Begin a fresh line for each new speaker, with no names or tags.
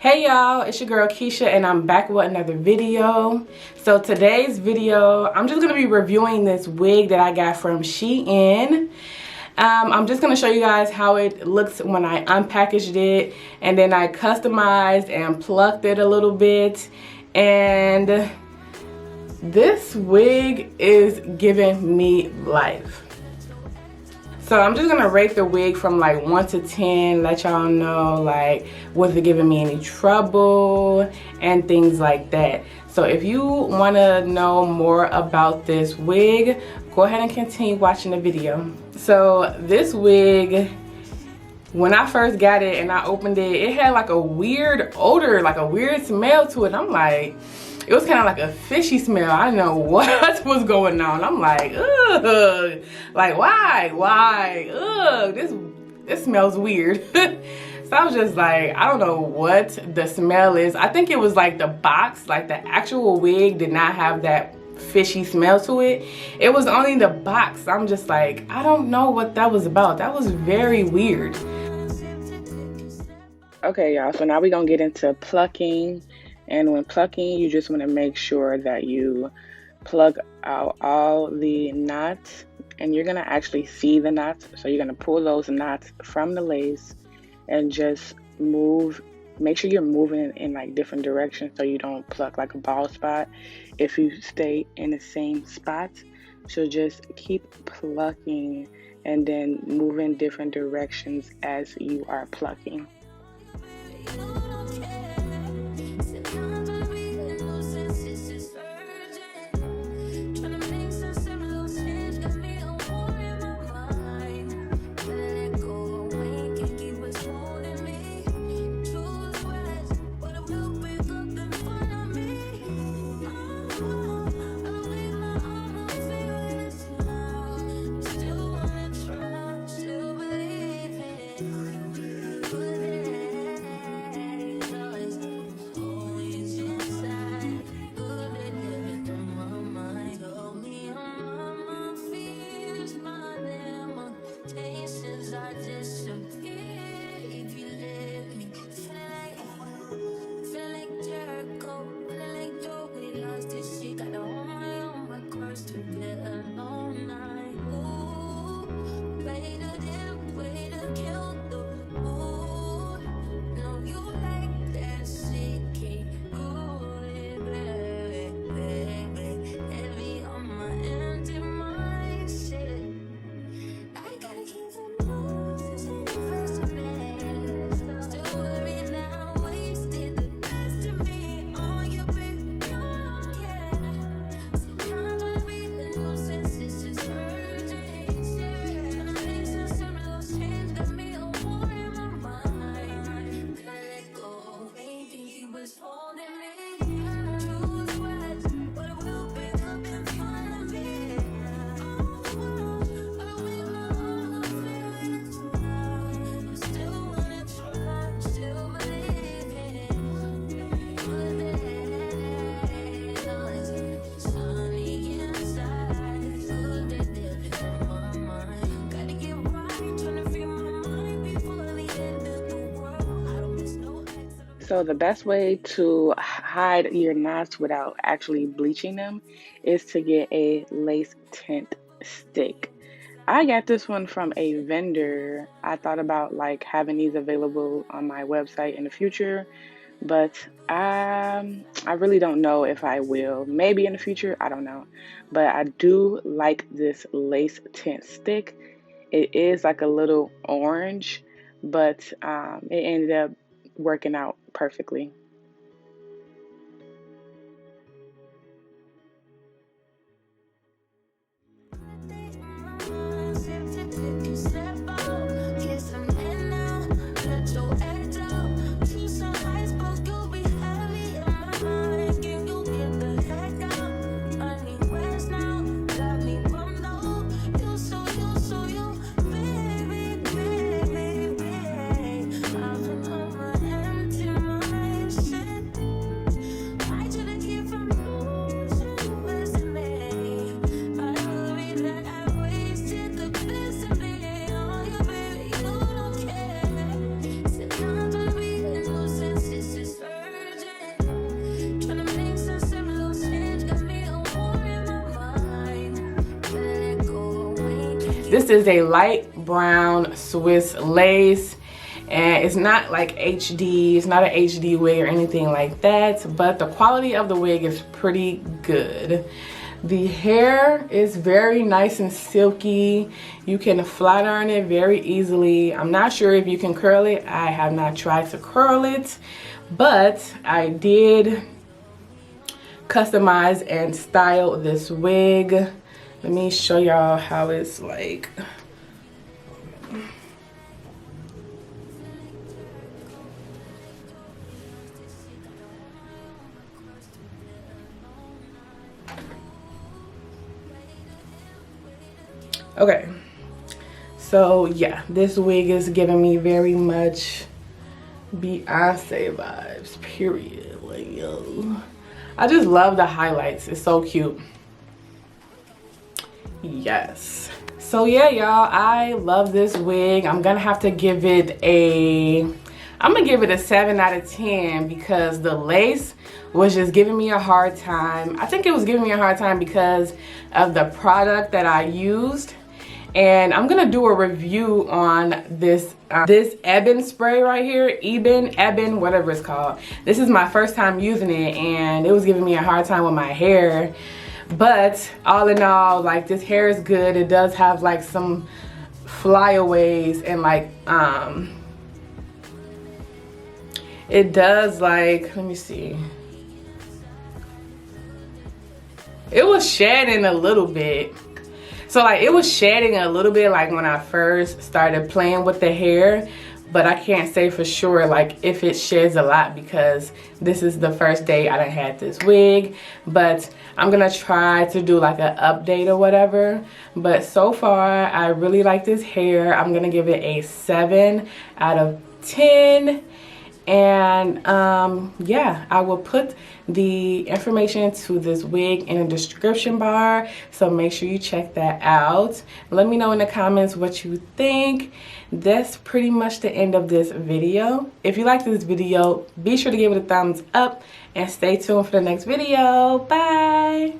Hey y'all, it's your girl Keisha and I'm back with another video. So today's video, I'm just going to be reviewing this wig that I got from SHEIN. I'm just going to show you guys how it looks when I unpackaged it, and then I customized and plucked it a little bit. And this wig is giving me life. So I'm just gonna rate the wig from like 1 to 10, let y'all know like was it giving me any trouble and things like that. So if you wanna know more about this wig, go ahead and continue watching the video. So this wig, when I first got it and I opened it, it had like a weird odor, like a weird smell to it. I'm like, it was kind of like a fishy smell. I didn't know what was going on. I'm like, ugh, like why? Ugh, this smells weird. So I was just like, I don't know what the smell is. I think it was like the box, like the actual wig did not have that fishy smell to it. It was only the box. I'm just like, I don't know what that was about. That was very weird. Okay, y'all, so now we're gonna get into plucking. And when plucking, you just want to make sure that you plug out all the knots, and you're going to actually see the knots. So you're going to pull those knots from the lace and just move. Make sure you're moving in like different directions so you don't pluck like a bald spot if you stay in the same spot. So just keep plucking and then move in different directions as you are plucking. So the best way to hide your knots without actually bleaching them is to get a lace tint stick. I got this one from a vendor. I thought about like having these available on my website in the future, but I really don't know if I will. Maybe in the future, I don't know. But I do like this lace tint stick. It is like a little orange, but it ended up working out perfectly. This is a light brown Swiss lace, and it's not like HD. It's not an HD wig or anything like that, but the quality of the wig is pretty good. The hair is very nice and silky. You can flat iron it very easily. I'm not sure if you can curl it. I have not tried to curl it, but I did customize and style this wig. Let me show y'all how it's like. Okay, so yeah, this wig is giving me very much Beyonce vibes, period. Like, yo, I just love the highlights. It's so cute. Yes. So yeah, y'all, I love this wig. I'm gonna have to give it a 7 out of 10 because the lace was just giving me a hard time. I think it was giving me a hard time because of the product that I used. And I'm gonna do a review on this this Ebin spray right here, Ebin, whatever it's called. This is my first time using it, and it was giving me a hard time with my hair. But all in all, like, this hair is good. It does have like some flyaways, and like it does, like, let me see. It was shedding a little bit. So like it was shedding a little bit like when I first started playing with the hair, but I can't say for sure like if it sheds a lot because this is the first day I done had this wig. But I'm gonna try to do like an update or whatever. But so far I really like this hair. I'm gonna give it a 7 out of 10. And yeah, I will put the information to this wig in the description bar, so make sure you check that out. Let me know in the comments what you think. That's pretty much the end of this video. If you like this video, be sure to give it a thumbs up and stay tuned for the next video. Bye.